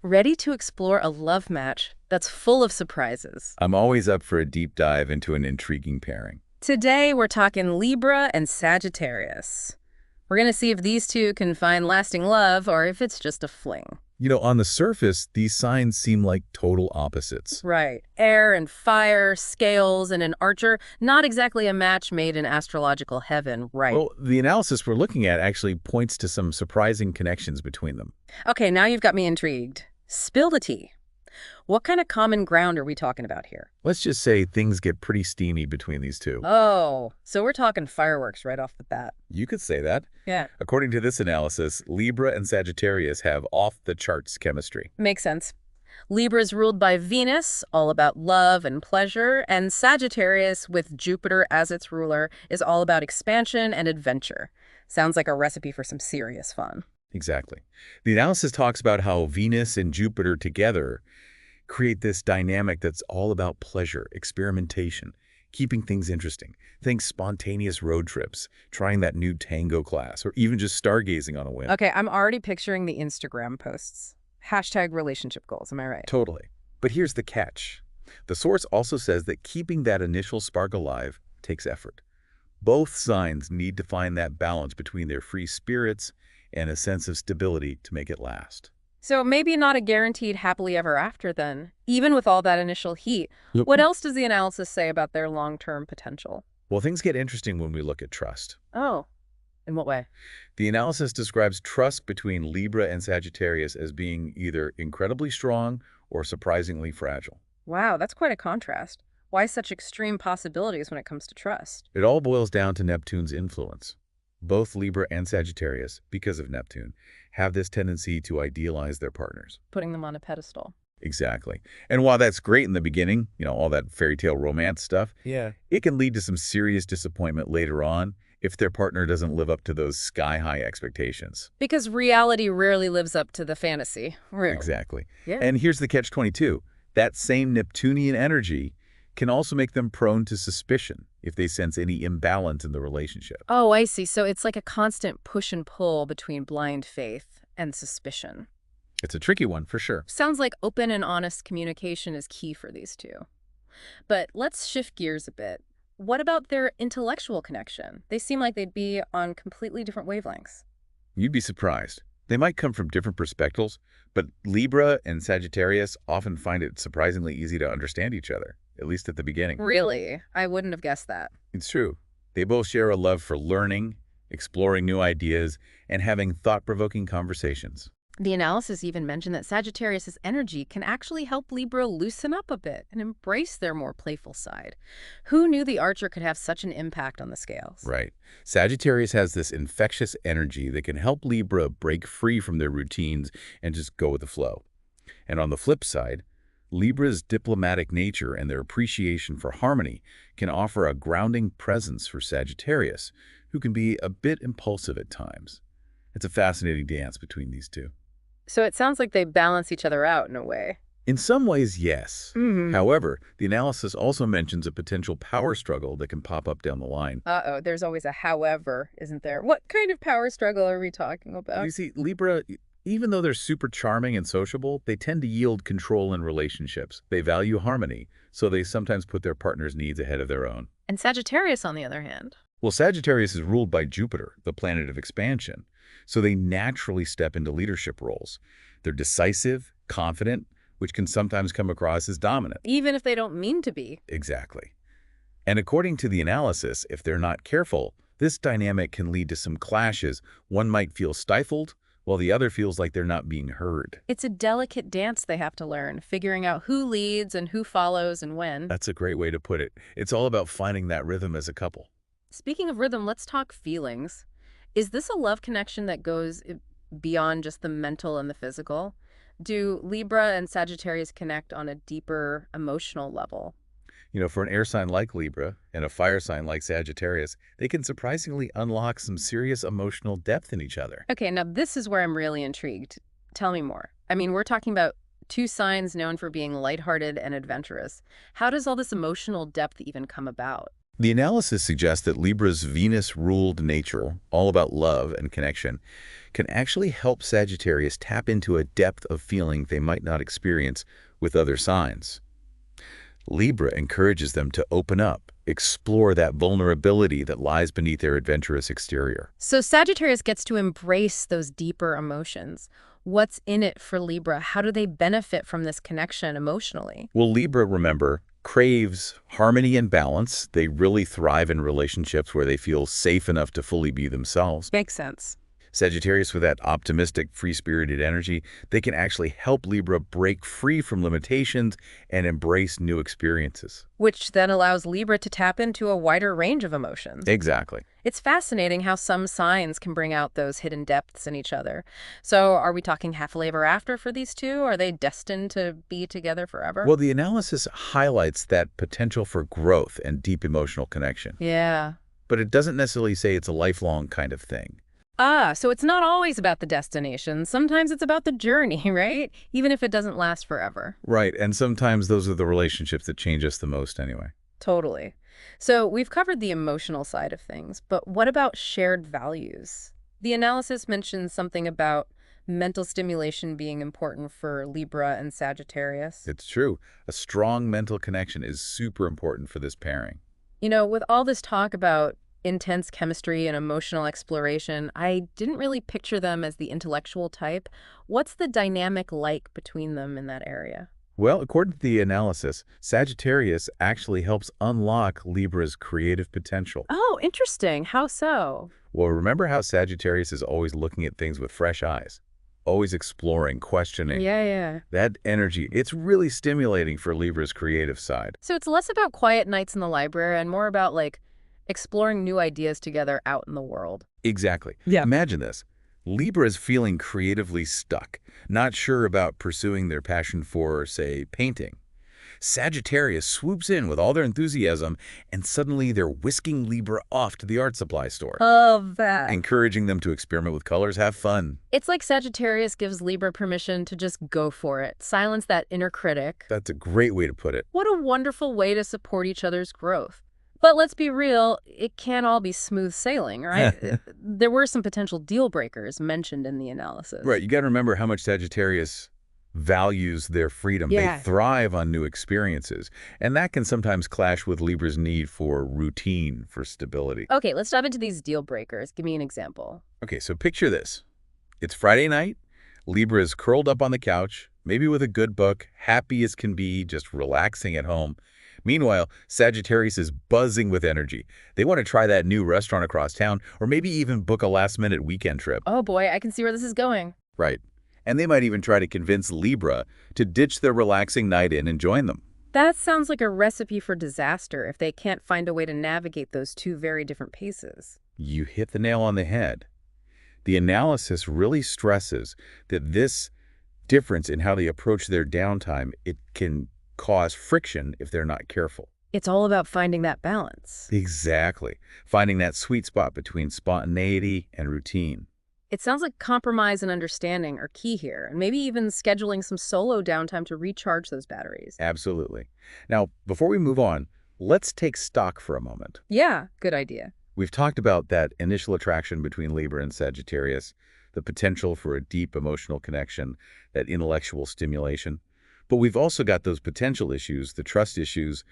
Ready to explore a love match that's full of surprises. I'm always up for a deep dive into an intriguing pairing. Today, we're talking Libra and Sagittarius. We're going to see if these two can find lasting love or if it's just a fling. On the surface, these signs seem like total opposites. Right. Air and fire, scales and an archer, not exactly a match made in astrological heaven, right? Well, the analysis we're looking at actually points to some surprising connections between them. Okay, now you've got me intrigued. Spill the tea. What kind of common ground are we talking about here? Let's just say things get pretty steamy between these two. Oh, so we're talking fireworks right off the bat. You could say that. Yeah. According to this analysis, Libra and Sagittarius have off-the-charts chemistry. Makes sense. Libra's ruled by Venus, all about love and pleasure, and Sagittarius, with Jupiter as its ruler, is all about expansion and adventure. Sounds like a recipe for some serious fun. Exactly. The analysis talks about how Venus and Jupiter together create this dynamic that's all about pleasure, experimentation, keeping things interesting. Think spontaneous road trips, trying that new tango class, or even just stargazing on a whim. Okay, I'm already picturing the Instagram posts. Hashtag relationship goals, am I right? Totally. But here's the catch. The source also says that keeping that initial spark alive takes effort. Both signs need to find that balance between their free spirits and a sense of stability to make it last. So maybe not a guaranteed happily ever after then, even with all that initial heat. Yep. What else does the analysis say about their long-term potential? Well, things get interesting when we look at trust. Oh, in what way? The analysis describes trust between Libra and Sagittarius as being either incredibly strong or surprisingly fragile. Wow, that's quite a contrast. Why such extreme possibilities when it comes to trust? It all boils down to Neptune's influence. Both Libra and Sagittarius, because of Neptune, have this tendency to idealize their partners. Putting them on a pedestal. Exactly. And while that's great in the beginning, all that fairy tale romance stuff, it can lead to some serious disappointment later on if their partner doesn't live up to those sky-high expectations. Because reality rarely lives up to the fantasy. Really. Exactly. Yeah. And here's the catch-22. That same Neptunian energy can also make them prone to suspicion if they sense any imbalance in the relationship. Oh, I see. So it's like a constant push and pull between blind faith and suspicion. It's a tricky one, for sure. Sounds like open and honest communication is key for these two. But let's shift gears a bit. What about their intellectual connection? They seem like they'd be on completely different wavelengths. You'd be surprised. They might come from different perspectives, but Libra and Sagittarius often find it surprisingly easy to understand each other, at least at the beginning. Really? I wouldn't have guessed that. It's true. They both share a love for learning, exploring new ideas, and having thought-provoking conversations. The analysis even mentioned that Sagittarius' energy can actually help Libra loosen up a bit and embrace their more playful side. Who knew the archer could have such an impact on the scales? Right. Sagittarius has this infectious energy that can help Libra break free from their routines and just go with the flow. And on the flip side, Libra's diplomatic nature and their appreciation for harmony can offer a grounding presence for Sagittarius, who can be a bit impulsive at times. It's a fascinating dance between these two. So it sounds like they balance each other out in a way. In some ways, yes. Mm-hmm. However, the analysis also mentions a potential power struggle that can pop up down the line. Uh-oh, there's always a however, isn't there? What kind of power struggle are we talking about? You see, Libra, even though they're super charming and sociable, they tend to yield control in relationships. They value harmony, so they sometimes put their partner's needs ahead of their own. And Sagittarius, on the other hand? Well, Sagittarius is ruled by Jupiter, the planet of expansion, so they naturally step into leadership roles. They're decisive, confident, which can sometimes come across as dominant. Even if they don't mean to be. Exactly. And according to the analysis, if they're not careful, this dynamic can lead to some clashes. One might feel stifled, while the other feels like they're not being heard. It's a delicate dance they have to learn, figuring out who leads and who follows and when. That's a great way to put it. It's all about finding that rhythm as a couple. Speaking of rhythm, let's talk feelings. Is this a love connection that goes beyond just the mental and the physical? Do Libra and Sagittarius connect on a deeper emotional level? For an air sign like Libra and a fire sign like Sagittarius, they can surprisingly unlock some serious emotional depth in each other. Okay, now this is where I'm really intrigued. Tell me more. I mean, we're talking about two signs known for being lighthearted and adventurous. How does all this emotional depth even come about? The analysis suggests that Libra's Venus-ruled nature, all about love and connection, can actually help Sagittarius tap into a depth of feeling they might not experience with other signs. Libra encourages them to open up, explore that vulnerability that lies beneath their adventurous exterior. So Sagittarius gets to embrace those deeper emotions. What's in it for Libra? How do they benefit from this connection emotionally? Well, Libra, remember, craves harmony and balance. They really thrive in relationships where they feel safe enough to fully be themselves. Makes sense. Sagittarius, with that optimistic, free-spirited energy, they can actually help Libra break free from limitations and embrace new experiences. Which then allows Libra to tap into a wider range of emotions. Exactly. It's fascinating how some signs can bring out those hidden depths in each other. So are we talking happily ever after for these two? Are they destined to be together forever? Well, the analysis highlights that potential for growth and deep emotional connection. Yeah. But it doesn't necessarily say it's a lifelong kind of thing. So it's not always about the destination. Sometimes it's about the journey, right? Even if it doesn't last forever. Right, and sometimes those are the relationships that change us the most anyway. Totally. So we've covered the emotional side of things, but what about shared values? The analysis mentions something about mental stimulation being important for Libra and Sagittarius. It's true. A strong mental connection is super important for this pairing. You know, with all this talk about intense chemistry and emotional exploration, I didn't really picture them as the intellectual type. What's the dynamic like between them in that area? Well, according to the analysis, Sagittarius actually helps unlock Libra's creative potential. Oh, interesting. How so? Well, remember how Sagittarius is always looking at things with fresh eyes, always exploring, questioning. Yeah. That energy, it's really stimulating for Libra's creative side. So it's less about quiet nights in the library and more about, like, exploring new ideas together out in the world. Exactly. Yeah. Imagine this. Libra is feeling creatively stuck, not sure about pursuing their passion for, say, painting. Sagittarius swoops in with all their enthusiasm, and suddenly they're whisking Libra off to the art supply store, Love that. encouraging them to experiment with colors, have fun. It's like Sagittarius gives Libra permission to just go for it, silence that inner critic. That's a great way to put it. What a wonderful way to support each other's growth. But let's be real, it can't all be smooth sailing, right? There were some potential deal breakers mentioned in the analysis. Right, you got to remember how much Sagittarius values their freedom. Yeah. They thrive on new experiences, and that can sometimes clash with Libra's need for routine, for stability. Okay, let's dive into these deal breakers. Give me an example. Okay, so picture this. It's Friday night. Libra is curled up on the couch, maybe with a good book, happy as can be, just relaxing at home. Meanwhile, Sagittarius is buzzing with energy. They want to try that new restaurant across town, or maybe even book a last-minute weekend trip. Oh boy, I can see where this is going. Right. And they might even try to convince Libra to ditch their relaxing night in and join them. That sounds like a recipe for disaster if they can't find a way to navigate those two very different paces. You hit the nail on the head. The analysis really stresses that this difference in how they approach their downtime, it can cause friction if they're not careful. It's all about finding that balance. Exactly. Finding that sweet spot between spontaneity and routine. It sounds like compromise and understanding are key here, and maybe even scheduling some solo downtime to recharge those batteries. Absolutely. Now, before we move on, let's take stock for a moment. Yeah, good idea. We've talked about that initial attraction between Libra and Sagittarius, the potential for a deep emotional connection, that intellectual stimulation. But we've also got those potential issues, the trust issues,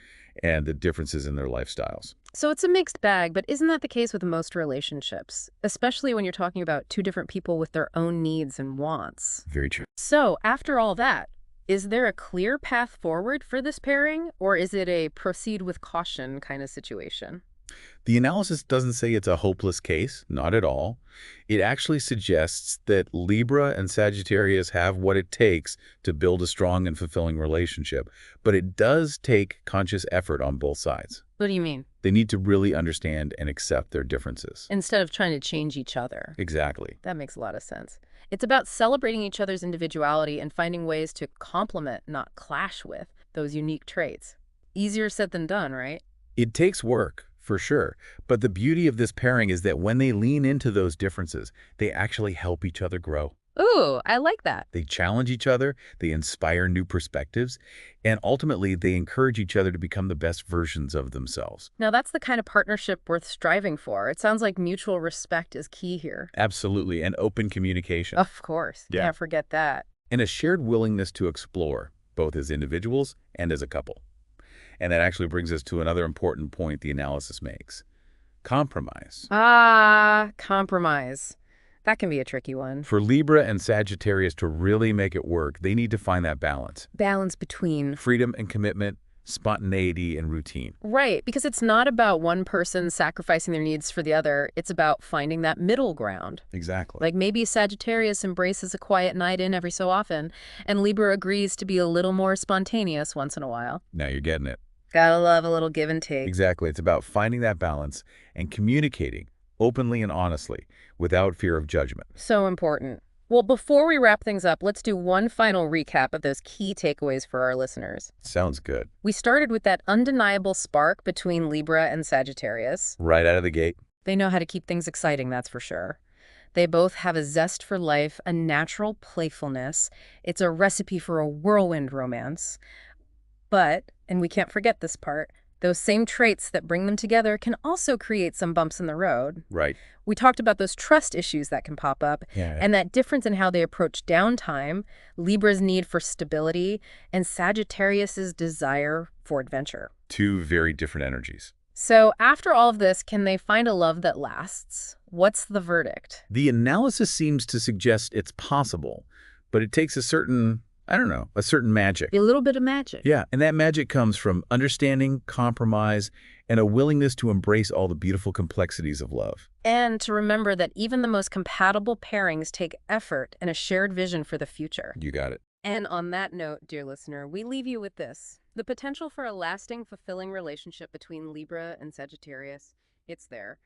and the differences in their lifestyles. So it's a mixed bag, but isn't that the case with most relationships? Especially when you're talking about two different people with their own needs and wants. Very true. So after all that, is there a clear path forward for this pairing, or is it a proceed with caution kind of situation? The analysis doesn't say it's a hopeless case, not at all. It actually suggests that Libra and Sagittarius have what it takes to build a strong and fulfilling relationship, but it does take conscious effort on both sides. What do you mean? They need to really understand and accept their differences. Instead of trying to change each other. Exactly. That makes a lot of sense. It's about celebrating each other's individuality and finding ways to complement, not clash with, those unique traits. Easier said than done, right? It takes work, for sure. But the beauty of this pairing is that when they lean into those differences, they actually help each other grow. Ooh, I like that. They challenge each other, they inspire new perspectives, and ultimately they encourage each other to become the best versions of themselves. Now, that's the kind of partnership worth striving for. It sounds like mutual respect is key here. Absolutely, and open communication. Of course. Yeah. Can't forget that. And a shared willingness to explore, both as individuals and as a couple. And that actually brings us to another important point the analysis makes. Compromise. Ah, compromise. That can be a tricky one. For Libra and Sagittarius to really make it work, they need to find that balance. Balance between. Freedom and commitment, spontaneity and routine. Right, because it's not about one person sacrificing their needs for the other. It's about finding that middle ground. Exactly. Like maybe Sagittarius embraces a quiet night in every so often, and Libra agrees to be a little more spontaneous once in a while. Now you're getting it. Gotta love a little give and take. Exactly. It's about finding that balance and communicating openly and honestly without fear of judgment. So important. Well, before we wrap things up, let's do one final recap of those key takeaways for our listeners. Sounds good. We started with that undeniable spark between Libra and Sagittarius. Right out of the gate. They know how to keep things exciting, that's for sure. They both have a zest for life, a natural playfulness. It's a recipe for a whirlwind romance. But, and we can't forget this part, those same traits that bring them together can also create some bumps in the road. Right. We talked about those trust issues that can pop up, Yeah. and that difference in how they approach downtime, Libra's need for stability, and Sagittarius's desire for adventure. Two very different energies. So after all of this, can they find a love that lasts? What's the verdict? The analysis seems to suggest it's possible, but it takes a certain, a certain magic. A little bit of magic. Yeah, and that magic comes from understanding, compromise, and a willingness to embrace all the beautiful complexities of love. And to remember that even the most compatible pairings take effort and a shared vision for the future. You got it. And on that note, dear listener, we leave you with this. The potential for a lasting, fulfilling relationship between Libra and Sagittarius, it's there.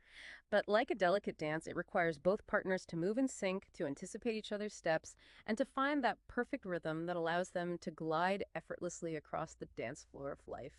But like a delicate dance, it requires both partners to move in sync, to anticipate each other's steps, and to find that perfect rhythm that allows them to glide effortlessly across the dance floor of life.